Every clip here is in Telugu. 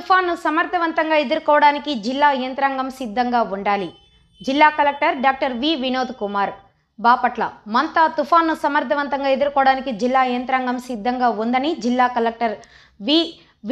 తుఫాను సమర్థవంతంగా ఎదుర్కోవడానికి జిల్లా యంత్రాంగం సిద్ధంగా ఉండాలి. జిల్లా collector doctor V Vinod Kumar. Bapatla మంతా తుఫాను సమర్థవంతంగా ఎదుర్కోవడానికి జిల్లా యంత్రాంగం సిద్ధంగా ఉందని జిల్లా కలెక్టర్ వి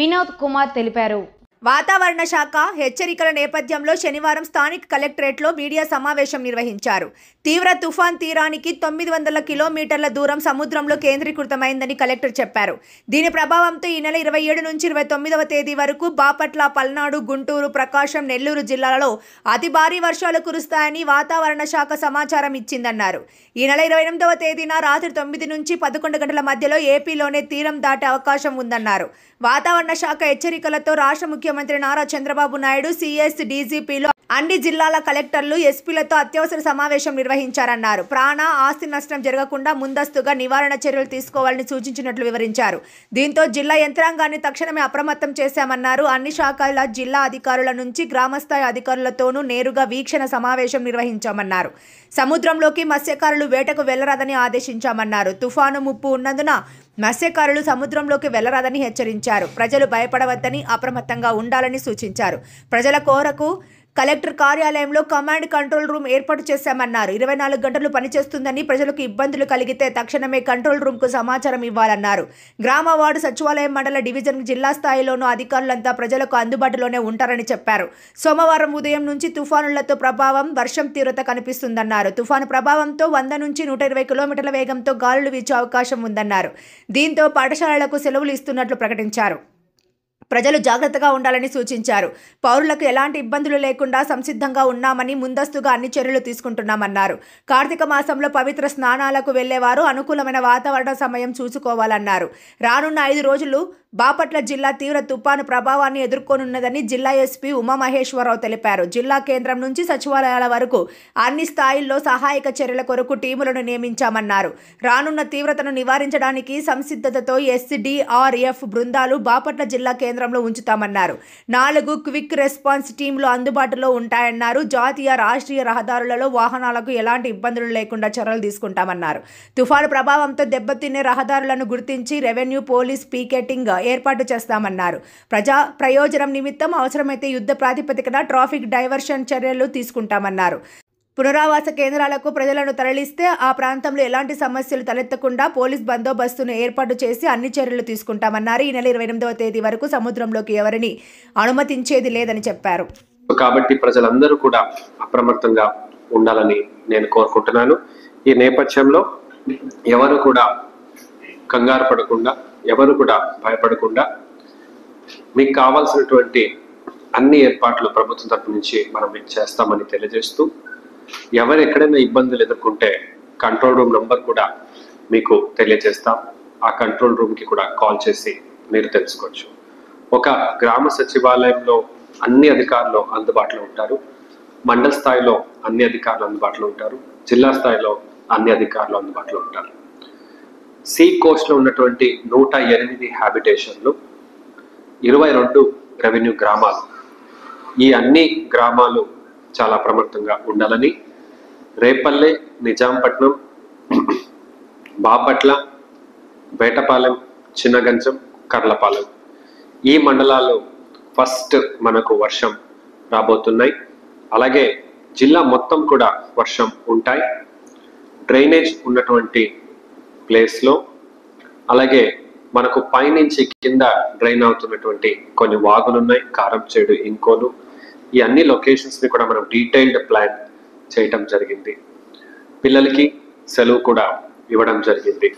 వినోద్ కుమార్ తెలిపారు. వాతావరణ శాఖ హెచ్చరికల నేపథ్యంలో శనివారం స్థానిక కలెక్టరేట్లో మీడియా సమావేశం నిర్వహించారు. తీవ్ర తుఫాన్ తీరానికి 900 కిలోమీటర్ల దూరం సముద్రంలో కేంద్రీకృతమైందని కలెక్టర్ చెప్పారు. దీని ప్రభావంతో ఈ నెల 27 నుంచి 29వ తేదీ వరకు బాపట్ల, పల్నాడు, గుంటూరు, ప్రకాశం, నెల్లూరు జిల్లాలలో అతి భారీ వర్షాలు కురుస్తాయని వాతావరణ శాఖ సమాచారం ఇచ్చిందన్నారు. ఈ నెల 28వ తేదీన రాత్రి 9 నుంచి 11 గంటల మధ్యలో ఏపీలోనే తీరం దాటే అవకాశం ఉందన్నారు. వాతావరణ శాఖ హెచ్చరికలతో రాష్ట్ర ముఖ్యమంత్రి నారా చంద్రబాబు నాయుడు, సిఎస్, డీజీపీలు, అన్ని జిల్లాల కలెక్టర్లు, ఎస్పీలతో అత్యవసర సమావేశం నిర్వహించారన్నారు. ప్రాణ, ఆస్తి నష్టం జరగకుండా ముందస్తుగా నివారణ చర్యలు తీసుకోవాలని సూచించినట్లు వివరించారు. దీంతో జిల్లా యంత్రాంగాన్ని తక్షణమే అప్రమత్తం చేశామన్నారు. అన్ని శాఖల జిల్లా అధికారుల నుంచి గ్రామస్థాయి అధికారులతోనూ నేరుగా వీక్షణ సమావేశం నిర్వహించామన్నారు. సముద్రంలోకి మత్స్యకారులు వేటకు వెళ్లరాదని ఆదేశించామన్నారు. తుఫాను ముప్పు ఉన్నందున మత్స్యకారులు సముద్రంలోకి వెళ్లరాదని హెచ్చరించారు. ప్రజలు భయపడవద్దని, అప్రమత్తంగా ఉండాలని సూచించారు. ప్రజల కోరకు కలెక్టర్ కార్యాలయంలో కమాండ్ కంట్రోల్ రూమ్ ఏర్పాటు చేశామన్నారు. 24 గంటలు పనిచేస్తుందని, ప్రజలకు ఇబ్బందులు కలిగితే తక్షణమే కంట్రోల్ రూమ్కు సమాచారం ఇవ్వాలన్నారు. గ్రామ, వార్డు, సచివాలయం, మండల, డివిజన్, జిల్లా స్థాయిలోనూ అధికారులంతా ప్రజలకు అందుబాటులోనే ఉంటారని చెప్పారు. సోమవారం ఉదయం నుంచి తుఫానులతో ప్రభావం, వర్షం తీవ్రత కనిపిస్తుందన్నారు. తుఫాను ప్రభావంతో 100 నుంచి 120 కిలోమీటర్ల వేగంతో గాలులు వీచే అవకాశం ఉందన్నారు. దీంతో పాఠశాలలకు సెలవులు ఇస్తున్నట్లు ప్రకటించారు. ప్రజలు జాగ్రత్తగా ఉండాలని సూచించారు. పౌరులకు ఎలాంటి ఇబ్బందులు లేకుండా సంసిద్ధంగా ఉన్నామని, ముందస్తుగా అన్ని చర్యలు తీసుకుంటున్నామన్నారు. కార్తీక మాసంలో పవిత్ర స్నానాలకు వెళ్లేవారు అనుకూలమైన వాతావరణ సమయం చూసుకోవాలన్నారు. రానున్న 5 రోజులు బాపట్ల జిల్లా తీవ్ర తుపాను ప్రభావాన్ని ఎదుర్కొనున్నదని జిల్లా ఎస్పీ ఉమామహేశ్వరరావు తెలిపారు. జిల్లా కేంద్రం నుంచి సచివాలయాల వరకు అన్ని స్థాయిల్లో సహాయక చర్యల కొరకు టీములను నియమించామన్నారు. రానున్న తీవ్రతను నివారించడానికి సంసిద్ధతతో ఎస్డీఆర్ఎఫ్ బృందాలు బాపట్ల జిల్లా కేంద్రంలో ఉంచుతామన్నారు. 4 క్విక్ రెస్పాన్స్ టీంలు అందుబాటులో ఉంటాయన్నారు. జాతీయ, రాష్ట్రీయ రహదారులలో వాహనాలకు ఎలాంటి ఇబ్బందులు లేకుండా చర్యలు తీసుకుంటామన్నారు. తుఫాను ప్రభావంతో దెబ్బతినే రహదారులను గుర్తించి రెవెన్యూ, పోలీస్ పీకెటింగ్ ఏర్పాటు చేస్తామన్నారు. ప్రజా ప్రయోజనం నిమిత్తం అవసరమైతే యుద్ధ ప్రాతిపదికన ట్రాఫిక్ డైవర్షన్ చర్యలు తీసుకుంటామన్నారు. పునరావాస కేంద్రాలకు ప్రజలను తరలిస్తే ఆ ప్రాంతంలో ఎలాంటి సమస్యలు తలెత్తకుండా పోలీస్ బందోబస్తును ఏర్పాటు చేసి అన్ని చర్యలు తీసుకుంటామన్నారు. ఈ నెల 28వ తేదీ వరకు సముద్రంలోకి ఎవరిని అనుమతించేది లేదని చెప్పారు. కాబట్టి ప్రజలందరూ కూడా అప్రమత్తంగా ఉండాలని నేను కోరుకుంటున్నాను. ఈ నేపథ్యంలో ఎవరు కూడా కంగారు పడకుండా, ఎవరు కూడా భయపడకుండా మీకు కావాల్సినటువంటి అన్ని ఏర్పాట్లు ప్రభుత్వం తరపు నుంచి మనం చేస్తామని తెలియజేస్తూ, ఎవరు ఎక్కడైనా ఇబ్బందులు ఎదుర్కొంటే కంట్రోల్ రూమ్ నంబర్ కూడా మీకు తెలియజేస్తాం. ఆ కంట్రోల్ రూమ్కి కూడా కాల్ చేసి మీరు తెలుసుకోవచ్చు. ఒక గ్రామ సచివాలయంలో అన్ని అధికారులు అందుబాటులో ఉంటారు. మండల స్థాయిలో అన్ని అధికారులు అందుబాటులో ఉంటారు. జిల్లా స్థాయిలో అన్ని అధికారులు అందుబాటులో ఉంటారు. సీ కోస్ట్లో ఉన్నటువంటి 108 హ్యాబిటేషన్లు, 22 రెవెన్యూ గ్రామాలు, ఈ అన్ని గ్రామాలు చాలా అప్రమత్తంగా ఉండాలని, రేపల్లె, నిజాంపట్నం, బాపట్ల, వేటపాలెం, చిన్నగంచం, కర్లపాలెం ఈ మండలాలు ఫస్ట్ మనకు వర్షం రాబోతున్నాయి. అలాగే జిల్లా మొత్తం కూడా వర్షం ఉంటాయి. డ్రైనేజ్ ఉన్నటువంటి ప్లేస్లో, అలాగే మనకు పైనుంచి కింద డ్రైన్ అవుతున్నటువంటి కొన్ని వాగులున్నాయి, కారంచేడు, ఇంకోలు, ఈ అన్ని లొకేషన్స్ని కూడా మనం డీటెయిల్డ్ ప్లాన్ చేయటం జరిగింది. పిల్లలకి సెలవు కూడా ఇవ్వడం జరిగింది.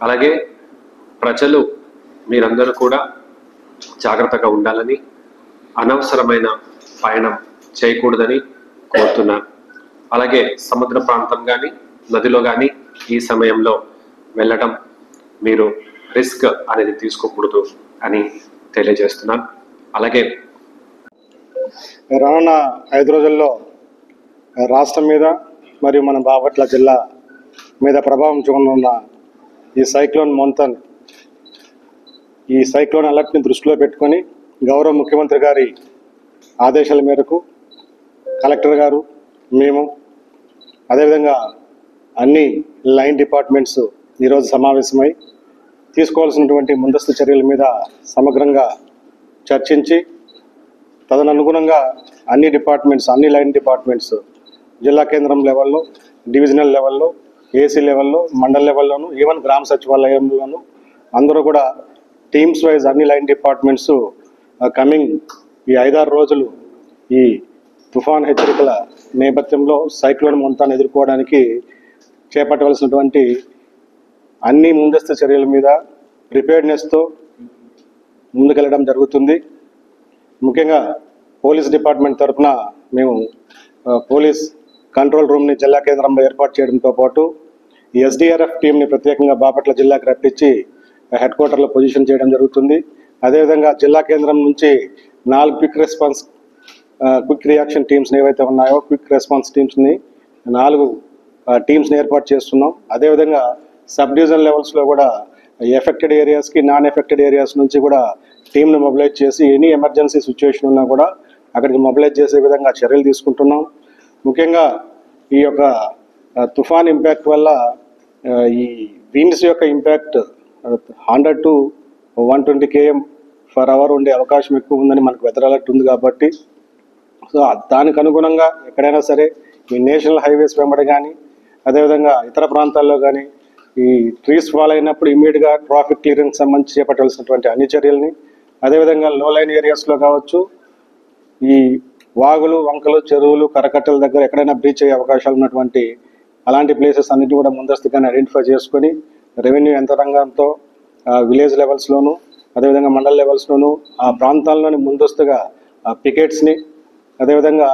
అలాగే ప్రజలు మీరందరూ కూడా జాగ్రత్తగా ఉండాలని, అనవసరమైన పయనం చేయకూడదని కోరుతున్నాను. అలాగే సముద్ర ప్రాంతం కానీ, నదిలో కానీ ఈ సమయంలో వెళ్ళడం మీరు రిస్క్ అనేది తీసుకోకూడదు అని తెలియజేస్తున్నాను. అలాగే రానున్న 5 రోజుల్లో రాష్ట్రం మీద మరియు మన బాపట్ల జిల్లా మీద ప్రభావం చూడనున్న ఈ సైక్లోన్ మొంతన్, ఈ సైక్లోన్ అలర్ట్ని దృష్టిలో పెట్టుకొని గౌరవ ముఖ్యమంత్రి గారి ఆదేశాల మేరకు కలెక్టర్ గారు, మేము, అదేవిధంగా అన్ని లైన్ డిపార్ట్మెంట్స్ ఈరోజు సమావేశమై తీసుకోవాల్సినటువంటి ముందస్తు చర్యల మీద సమగ్రంగా చర్చించి తదనుగుణంగా అన్ని డిపార్ట్మెంట్స్, అన్ని లైన్ డిపార్ట్మెంట్స్ జిల్లా కేంద్రం లెవెల్లో, డివిజనల్ లెవెల్లో, ఏసీ లెవెల్లో, మండల్ లెవెల్లోనూ, ఈవెన్ గ్రామ సచివాలయంలోనూ అందరూ కూడా టీమ్స్ వైజ్ అన్ని లైన్ డిపార్ట్మెంట్స్ కమింగ్ ఈ 5-6 రోజులు ఈ తుఫాన్ హెచ్చరికల నేపథ్యంలో సైక్లోన్ మొంతాన్ని ఎదుర్కోవడానికి చేపట్టవలసినటువంటి అన్ని ముందస్తు చర్యల మీద ప్రిపేర్డ్నెస్తో ముందుకెళ్ళడం జరుగుతుంది. ముఖ్యంగా పోలీస్ డిపార్ట్మెంట్ తరఫున మేము పోలీస్ కంట్రోల్ రూమ్ని జిల్లా కేంద్రంలో ఏర్పాటు చేయడంతో పాటు ఈ ఎస్డిఆర్ఎఫ్ టీంని ప్రత్యేకంగా బాపట్ల జిల్లాకు రప్పించి హెడ్ క్వార్టర్లో పొజిషన్ చేయడం జరుగుతుంది. అదేవిధంగా జిల్లా కేంద్రం నుంచి 4 క్విక్ రియాక్షన్ టీమ్స్ ఏవైతే ఉన్నాయో క్విక్ రెస్పాన్స్ టీమ్స్ని 4 టీమ్స్ని ఏర్పాటు చేస్తున్నాం. అదేవిధంగా సబ్ డివిజన్ లెవెల్స్లో కూడా ఎఫెక్టెడ్ ఏరియాస్కి, నాన్ ఎఫెక్టెడ్ ఏరియాస్ నుంచి కూడా టీంని మొబిలైజ్ చేసి ఎనీ ఎమర్జెన్సీ సిచ్యువేషన్ ఉన్నా కూడా అక్కడికి మొబిలైజ్ చేసే విధంగా చర్యలు తీసుకుంటున్నాం. ముఖ్యంగా ఈ యొక్క తుఫాన్ ఇంపాక్ట్ వల్ల ఈ విండ్స్ యొక్క ఇంపాక్ట్ 100 to 120 km/h ఉండే అవకాశం ఎక్కువ ఉందని మనకు వెదర్ అలర్ట్ ఉంది కాబట్టి, సో దానికి అనుగుణంగా ఎక్కడైనా సరే ఈ నేషనల్ హైవేస్ వెంబడి కానీ అదేవిధంగా ఇతర ప్రాంతాల్లో కానీ ఈ ట్రీస్ ఫాల్ అయినప్పుడు ఇమీడియట్గా ట్రాఫిక్ క్లియరెన్స్ సంబంధించి చేపట్టాల్సినటువంటి అన్ని చర్యల్ని, అదేవిధంగా లో లైన్ ఏరియాస్లో కావచ్చు, ఈ వాగులు, వంకలు, చెరువులు, కరకట్టల దగ్గర ఎక్కడైనా బ్రీచ్ అయ్యే అవకాశాలు ఉన్నటువంటి అలాంటి ప్లేసెస్ అన్నిటి కూడా ముందస్తుగానే ఐడెంటిఫై చేసుకొని రెవెన్యూ యంత్రాంగంతో విలేజ్ లెవెల్స్లోను అదేవిధంగా మండల్ లెవెల్స్లోను ఆ ప్రాంతాల్లోని ముందస్తుగా పికెట్స్ని, అదేవిధంగా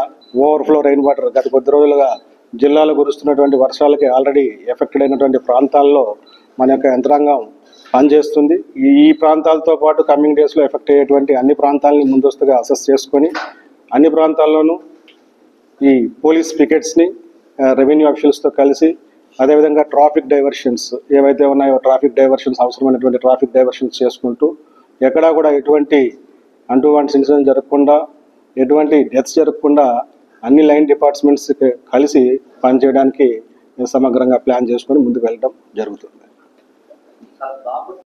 ఓవర్ఫ్లో రెయిన్ వాటర్ గత కొద్ది రోజులుగా జిల్లాలో కురుస్తున్నటువంటి వర్షాలకి ఆల్రెడీ ఎఫెక్టెడ్ అయినటువంటి ప్రాంతాల్లో మన యొక్క యంత్రాంగం పనిచేస్తుంది. ఈ ప్రాంతాలతో పాటు కమింగ్ డేస్లో ఎఫెక్ట్ అయ్యేటువంటి అన్ని ప్రాంతాలని ముందస్తుగా అసెస్ చేసుకొని అన్ని ప్రాంతాల్లోనూ ఈ పోలీస్ పికెట్స్ని రెవెన్యూ అఫీషియల్స్తో కలిసి అదేవిధంగా ట్రాఫిక్ డైవర్షన్స్ ఏవైతే ఉన్నాయో ట్రాఫిక్ డైవర్షన్స్ అవసరమైనటువంటి ట్రాఫిక్ డైవర్షన్స్ చేసుకుంటూ ఎక్కడా కూడా ఎటువంటి అన్వాంటెడ్ ఇన్సిడెంట్స్ జరగకుండా, ఎటువంటి డెత్స్ జరగకుండా అన్ని లైన్ డిపార్ట్మెంట్స్ కలిసి పనిచేయడానికి సమగ్రంగా ప్లాన్ చేసుకొని ముందుకు వెళ్ళడం జరుగుతుంది.